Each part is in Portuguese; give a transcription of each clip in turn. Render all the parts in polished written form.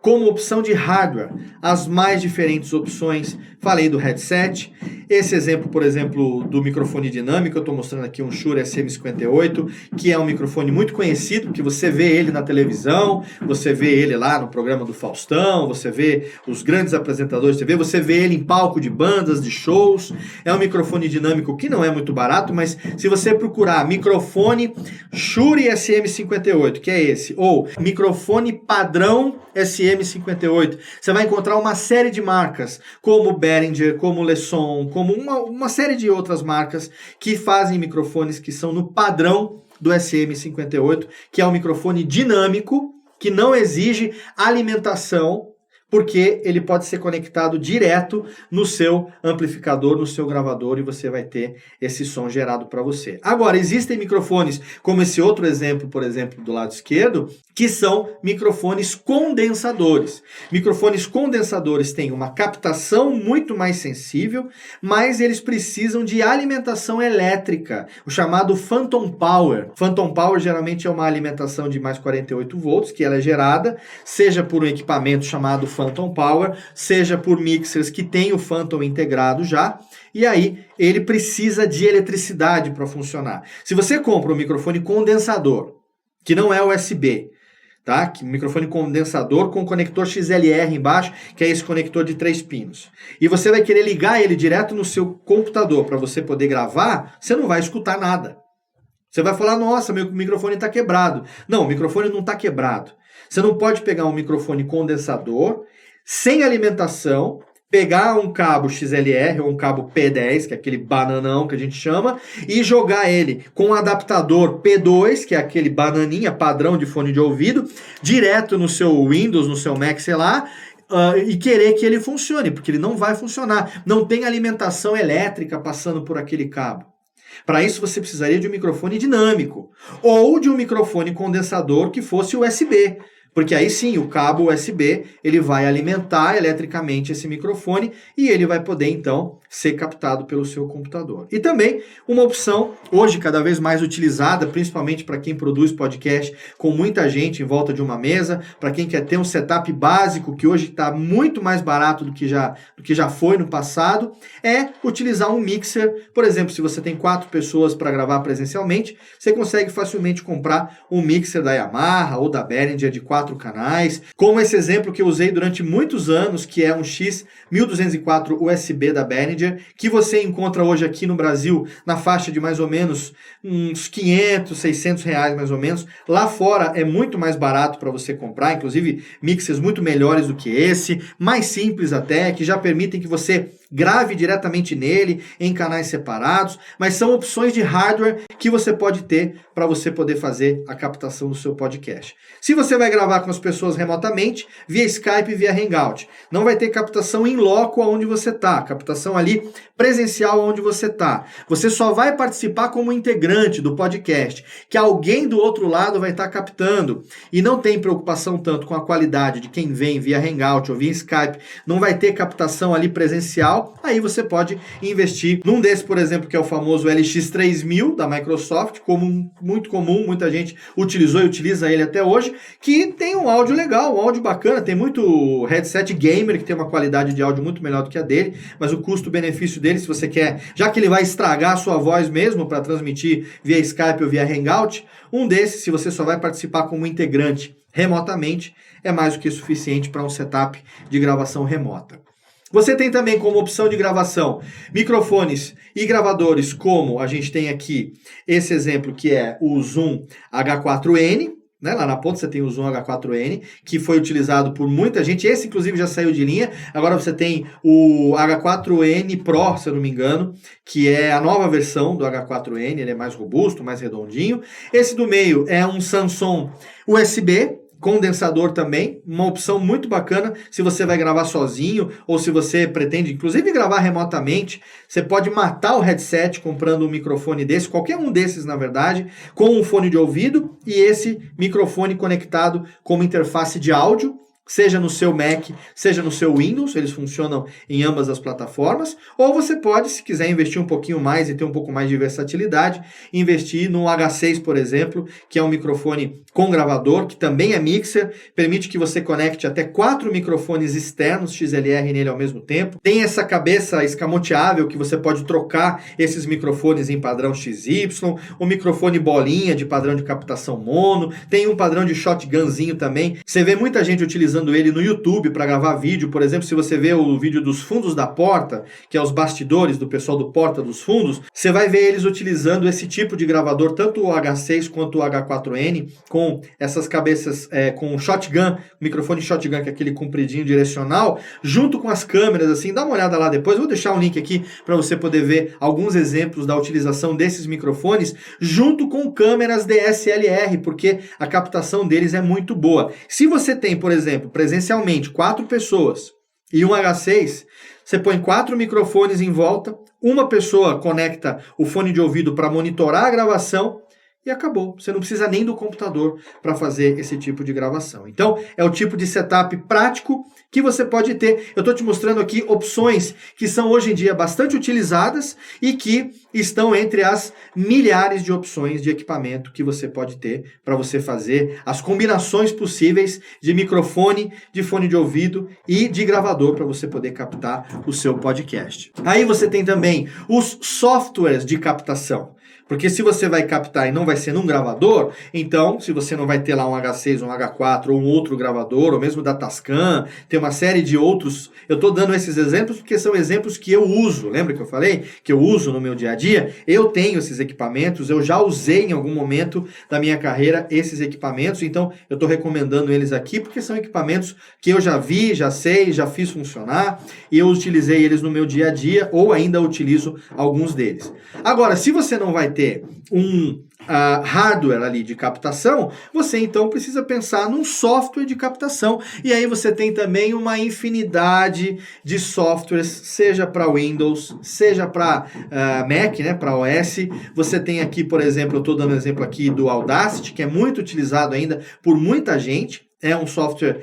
Como opção de hardware, as mais diferentes opções. Falei do headset. Esse exemplo, por exemplo, do microfone dinâmico, eu estou mostrando aqui um Shure SM58, que é um microfone muito conhecido, que você vê ele na televisão, você vê ele lá no programa do Faustão, você vê os grandes apresentadores de TV, você vê ele em palco de bandas, de shows. É um microfone dinâmico que não é muito barato, mas se você procurar microfone Shure SM58, que é esse, ou microfone padrão SM58, você vai encontrar uma série de marcas, como Behringer, como Leson, como uma série de outras marcas que fazem microfones que são no padrão do SM58, que é um microfone dinâmico, que não exige alimentação, porque ele pode ser conectado direto no seu amplificador, no seu gravador, e você vai ter esse som gerado para você. Agora, existem microfones, como esse outro exemplo, por exemplo, do lado esquerdo, que são microfones condensadores. Microfones condensadores têm uma captação muito mais sensível, mas eles precisam de alimentação elétrica, o chamado Phantom Power. Phantom Power geralmente é uma alimentação de mais 48 volts, que ela é gerada, seja por um equipamento chamado Phantom Power, seja por mixers que tem o Phantom integrado já, e aí ele precisa de eletricidade para funcionar. Se você compra um microfone condensador, que não é USB, tá? Que microfone condensador com conector XLR embaixo, que é esse conector de 3 pinos, e você vai querer ligar ele direto no seu computador para você poder gravar, você não vai escutar nada. Você vai falar, nossa, meu microfone está quebrado. Não, o microfone não está quebrado. Você não pode pegar um microfone condensador, sem alimentação, pegar um cabo XLR ou um cabo P10, que é aquele bananão que a gente chama, e jogar ele com um adaptador P2, que é aquele bananinha padrão de fone de ouvido, direto no seu Windows, no seu Mac, sei lá, e querer que ele funcione, porque ele não vai funcionar. Não tem alimentação elétrica passando por aquele cabo. Para isso você precisaria de um microfone dinâmico ou de um microfone condensador que fosse USB, porque aí sim o cabo USB ele vai alimentar eletricamente esse microfone e ele vai poder então ser captado pelo seu computador. E também uma opção hoje cada vez mais utilizada, principalmente para quem produz podcast com muita gente em volta de uma mesa, para quem quer ter um setup básico que hoje está muito mais barato do que já foi no passado, é utilizar um mixer. Por exemplo, se você tem 4 pessoas para gravar presencialmente, você consegue facilmente comprar um mixer da Yamaha ou da Behringer de 4 canais, como esse exemplo que eu usei durante muitos anos, que é um X1204 USB da Behringer, que você encontra hoje aqui no Brasil na faixa de mais ou menos uns 500, 600 reais mais ou menos. Lá fora é muito mais barato para você comprar, inclusive mixers muito melhores do que esse, mais simples até, que já permitem que você grave diretamente nele em canais separados, mas são opções de hardware que você pode ter para você poder fazer a captação do seu podcast. Se você vai gravar com as pessoas remotamente, via Skype e via Hangout, não vai ter captação em loco onde você está, captação ali presencial onde você está. Você só vai participar como integrante do podcast, que alguém do outro lado vai estar captando, e não tem preocupação tanto com a qualidade de quem vem via Hangout ou via Skype, não vai ter captação ali presencial. Aí você pode investir num desses, por exemplo, que é o famoso LX3000 da Microsoft, como muito comum, muita gente utilizou e utiliza ele até hoje, que tem um áudio legal, um áudio bacana, tem muito headset gamer que tem uma qualidade de áudio muito melhor do que a dele, mas o custo-benefício dele, se você quer, já que ele vai estragar a sua voz mesmo para transmitir via Skype ou via Hangout, um desses, se você só vai participar como integrante remotamente, é mais do que suficiente para um setup de gravação remota. Você tem também como opção de gravação microfones e gravadores, como a gente tem aqui esse exemplo que é o Zoom H4n, né? Lá na ponta você tem o Zoom H4n, que foi utilizado por muita gente, esse inclusive já saiu de linha. Agora você tem o H4n Pro, se eu não me engano, que é a nova versão do H4n, ele é mais robusto, mais redondinho. Esse do meio é um Samsung USB, condensador também, uma opção muito bacana se você vai gravar sozinho ou se você pretende, inclusive, gravar remotamente. Você pode matar o headset comprando um microfone desse, qualquer um desses, na verdade, com um fone de ouvido e esse microfone conectado como interface de áudio, seja no seu Mac, seja no seu Windows, eles funcionam em ambas as plataformas, ou você pode, se quiser investir um pouquinho mais e ter um pouco mais de versatilidade, investir no H6, por exemplo, que é um microfone com gravador, que também é mixer, permite que você conecte até 4 microfones externos XLR nele ao mesmo tempo. Tem essa cabeça escamoteável que você pode trocar esses microfones em padrão XY, o microfone bolinha de padrão de captação mono, tem um padrão de shotgunzinho também. Você vê muita gente utilizando ele no YouTube para gravar vídeo, por exemplo, se você vê o vídeo dos fundos da porta, que é os bastidores do pessoal do Porta dos Fundos, você vai ver eles utilizando esse tipo de gravador, tanto o H6 quanto o H4N, com essas cabeças, com shotgun, microfone shotgun, que é aquele compridinho direcional, junto com as câmeras, assim, dá uma olhada lá depois, vou deixar um link aqui para você poder ver alguns exemplos da utilização desses microfones, junto com câmeras DSLR, porque a captação deles é muito boa. Se você tem, por exemplo, presencialmente 4 pessoas e um H6, você põe 4 microfones em volta, uma pessoa conecta o fone de ouvido para monitorar a gravação e acabou. Você não precisa nem do computador para fazer esse tipo de gravação. Então, é o tipo de setup prático que você pode ter. Eu estou te mostrando aqui opções que são hoje em dia bastante utilizadas e que estão entre as milhares de opções de equipamento que você pode ter para você fazer as combinações possíveis de microfone, de fone de ouvido e de gravador para você poder captar o seu podcast. Aí você tem também os softwares de captação. Porque se você vai captar e não vai ser num gravador, então, se você não vai ter lá um H6, um H4 ou um outro gravador, ou mesmo da Tascam, tem uma série de outros. Eu estou dando esses exemplos porque são exemplos que eu uso. Lembra que eu falei que eu uso no meu dia a dia? Eu tenho esses equipamentos, eu já usei em algum momento da minha carreira esses equipamentos, então eu estou recomendando eles aqui porque são equipamentos que eu já vi, já sei, já fiz funcionar e eu utilizei eles no meu dia a dia ou ainda utilizo alguns deles. Agora, se você não vai ter um hardware ali de captação, você então precisa pensar num software de captação. E aí você tem também uma infinidade de softwares, seja para Windows, seja para Mac, né, para OS. Você tem aqui, por exemplo, eu estou dando um exemplo aqui do Audacity, que é muito utilizado ainda por muita gente. É um software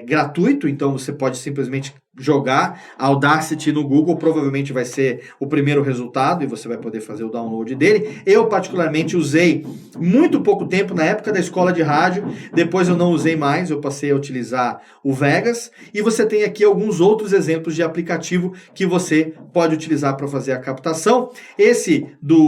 gratuito, então você pode simplesmente jogar Audacity no Google, provavelmente vai ser o primeiro resultado e você vai poder fazer o download dele. Eu particularmente usei muito pouco tempo na época da escola de rádio, depois eu não usei mais, eu passei a utilizar o Vegas, e você tem aqui alguns outros exemplos de aplicativo que você pode utilizar para fazer a captação. Esse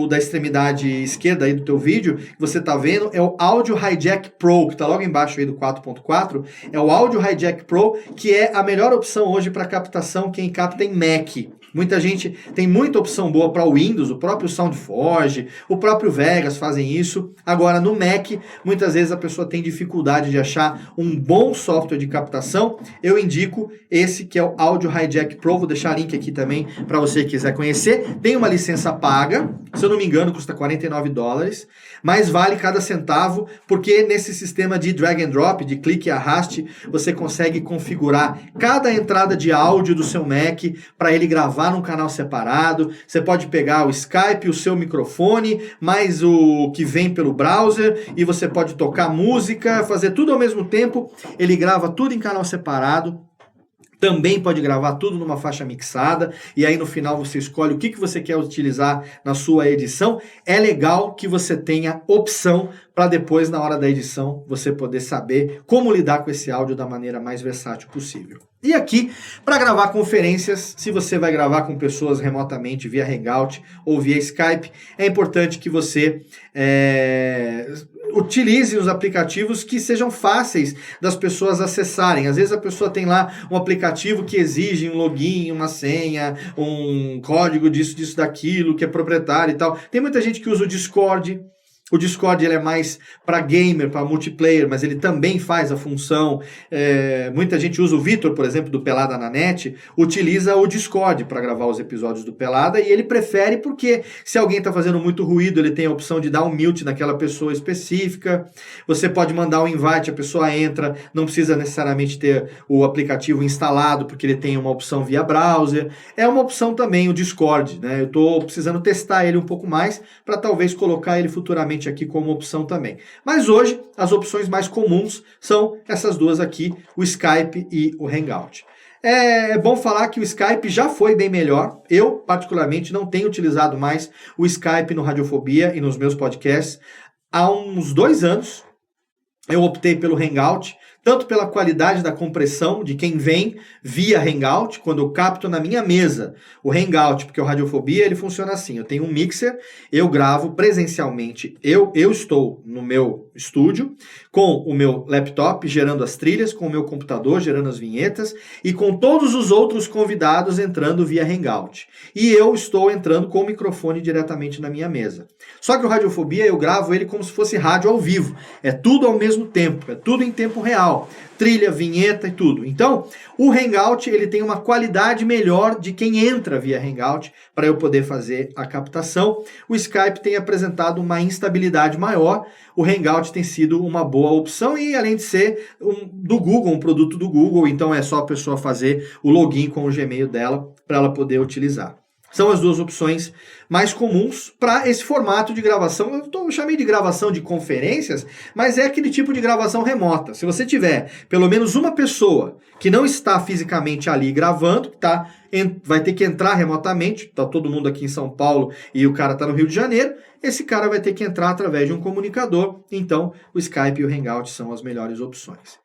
da extremidade esquerda aí do teu vídeo, que você está vendo, é o Audio Hijack Pro, que está logo embaixo aí do 4.4, é o Audio Hijack Pro, que é a melhor opção hoje para captação quem capta em Mac. Muita gente tem muita opção boa para o Windows, o próprio SoundForge, o próprio Vegas fazem isso. Agora no Mac, muitas vezes a pessoa tem dificuldade de achar um bom software de captação. Eu indico esse que é o Audio Hijack Pro, vou deixar o link aqui também para você que quiser conhecer. Tem uma licença paga, se eu não me engano custa $49, mas vale cada centavo, porque nesse sistema de drag and drop, de clique e arraste, você consegue configurar cada entrada de áudio do seu Mac para ele gravar num canal separado. Você pode pegar o Skype, o seu microfone, mais o que vem pelo browser, e você pode tocar música, fazer tudo ao mesmo tempo. Ele grava tudo em canal separado. Também pode gravar tudo numa faixa mixada, e aí no final você escolhe o que você quer utilizar na sua edição. É legal que você tenha opção para depois, na hora da edição, você poder saber como lidar com esse áudio da maneira mais versátil possível. E aqui, para gravar conferências, se você vai gravar com pessoas remotamente via Hangout ou via Skype, é importante que você utilize os aplicativos que sejam fáceis das pessoas acessarem. Às vezes a pessoa tem lá um aplicativo que exige um login, uma senha, um código disso, daquilo, que é proprietário e tal. Tem muita gente que usa o Discord. O Discord ele é mais para gamer, para multiplayer, mas ele também faz a função. Muita gente usa o Vitor, por exemplo, do Pelada na Net, utiliza o Discord para gravar os episódios do Pelada, e ele prefere porque se alguém está fazendo muito ruído, ele tem a opção de dar um mute naquela pessoa específica. Você pode mandar um invite, a pessoa entra, não precisa necessariamente ter o aplicativo instalado, porque ele tem uma opção via browser. É uma opção também o Discord, né? Eu estou precisando testar ele um pouco mais para talvez colocar ele futuramente eventualmente aqui como opção também. Mas hoje, as opções mais comuns são essas duas aqui, o Skype e o Hangout. É bom falar que o Skype já foi bem melhor. Eu, particularmente, não tenho utilizado mais o Skype no Radiofobia e nos meus podcasts. Há uns 2 anos, eu optei pelo Hangout, tanto pela qualidade da compressão de quem vem via Hangout, quando eu capto na minha mesa o Hangout, porque o Radiofobia ele funciona assim, eu tenho um mixer, eu gravo presencialmente, eu estou no meu estúdio, com o meu laptop gerando as trilhas, com o meu computador gerando as vinhetas, e com todos os outros convidados entrando via Hangout. E eu estou entrando com o microfone diretamente na minha mesa. Só que o Radiofobia eu gravo ele como se fosse rádio ao vivo, é tudo ao mesmo tempo, é tudo em tempo real. Trilha, vinheta e tudo. Então, o Hangout ele tem uma qualidade melhor de quem entra via Hangout para eu poder fazer a captação. O Skype tem apresentado uma instabilidade maior. O Hangout tem sido uma boa opção e além de ser do Google, um produto do Google, então é só a pessoa fazer o login com o Gmail dela para ela poder utilizar. São as duas opções mais comuns para esse formato de gravação. Eu chamei de gravação de conferências, mas é aquele tipo de gravação remota. Se você tiver pelo menos uma pessoa que não está fisicamente ali gravando, vai ter que entrar remotamente, está todo mundo aqui em São Paulo e o cara está no Rio de Janeiro, esse cara vai ter que entrar através de um comunicador. Então, o Skype e o Hangout são as melhores opções.